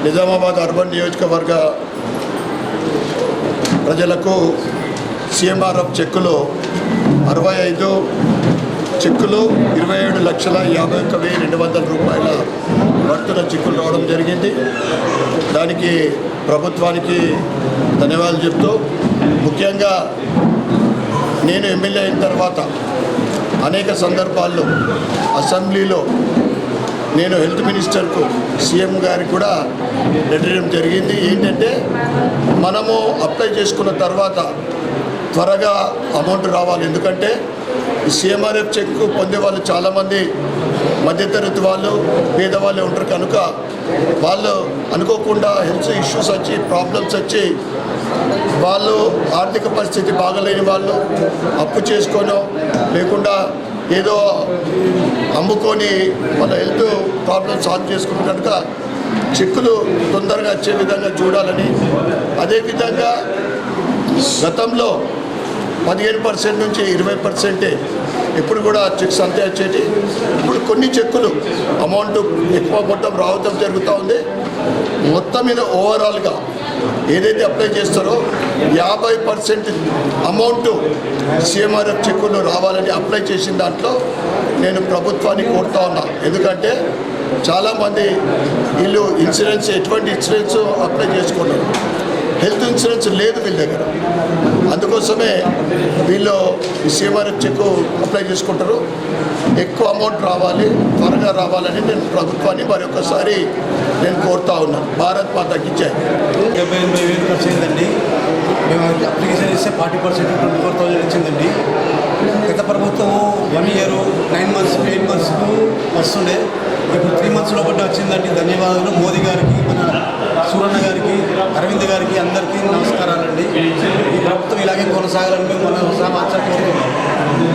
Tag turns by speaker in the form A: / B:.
A: Nizamabad urban నియోజకవర్గ ప్రజలకు CMRF చెక్కులు 65 చెక్కులు 27,51,200 రూపాయల వర్తుల చెక్కులు రావడం జరిగింది. దానికి ప్రభుత్వానికి ధన్యవాదాలు చెప్తూ, ముఖ్యంగా నేను ఎమ్మెల్యే అయిన తర్వాత అనేక సందర్భాల్లో అసెంబ్లీలో నేను హెల్త్ మినిస్టర్కు సీఎం గారికి కూడా లెటర్ ఇవ్వడం జరిగింది. ఏంటంటే మనము అప్లై చేసుకున్న తర్వాత త్వరగా అమౌంట్ రావాలి. ఎందుకంటే ఈ సీఎంఆర్ఎఫ్ చెక్ పొందే వాళ్ళు చాలామంది మధ్యతరగతి వాళ్ళు, పేదవాళ్ళు ఉంటారు. కనుక వాళ్ళు అనుకోకుండా హెల్త్ ఇష్యూస్ వచ్చి, ప్రాబ్లమ్స్ వచ్చి, వాళ్ళు ఆర్థిక పరిస్థితి బాగలేని వాళ్ళు అప్పు చేసుకోనో లేకుండా ఏదో అమ్ముకొని వాళ్ళ హెల్త్ ప్రాబ్లమ్ సాల్వ్ చేసుకున్న కనుక చెక్కులు తొందరగా వచ్చే విధంగా చూడాలని, అదేవిధంగా గతంలో 15% నుంచి 20% ఇప్పుడు కూడా చెక్స్ అంతే వచ్చేటి. ఇప్పుడు కొన్ని చెక్కులు అమౌంట్ ఎక్కువ మొత్తం రావడం జరుగుతూ ఉంది. మొత్తం మీద ఓవరాల్గా ఏదైతే అప్లై చేస్తారో 50% అమౌంట్ సీఎంఆర్ఎఫ్ చెక్కులు రావాలని అప్లై చేసిన దాంట్లో నేను ప్రభుత్వాన్ని కోరుతా ఉన్నా. ఎందుకంటే చాలామంది వీళ్ళు ఇన్సూరెన్స్, ఎటువంటి ఇన్సూరెన్స్ అప్లై చేసుకున్నారు, హెల్త్ ఇన్సూరెన్స్ లేదు వీళ్ళ దగ్గర. అందుకోసమే వీళ్ళు సీఎంఆర్ఎఫ్ చెక్ అప్లై చేసుకుంటారు. ఎక్కువ అమౌంట్ రావాలి, త్వరగా రావాలని నేను ప్రభుత్వాన్ని మరొకసారి నేను కోరుతా ఉన్నాను. భారత్ మాతకి జై.
B: 78,000 ఖర్చు అయిందండి. మేము అప్లికేషన్ ఇస్తే 40% 24,000 ఇచ్చిందండి. గత ప్రభుత్వం 1 year 9 months 8 months వస్తుండే, ఇప్పుడు 3 months లోపల వచ్చిందండి. ధన్యవాదాలు మోదీ గారికి, మన సూరన్న గారికి, అరవింద్ గారికి, అందరికీ నమస్కారాలండి. ఈ ప్రభుత్వం ఇలాగే కొనసాగాలని మేము మన సమాచారం కోరుతున్నాం.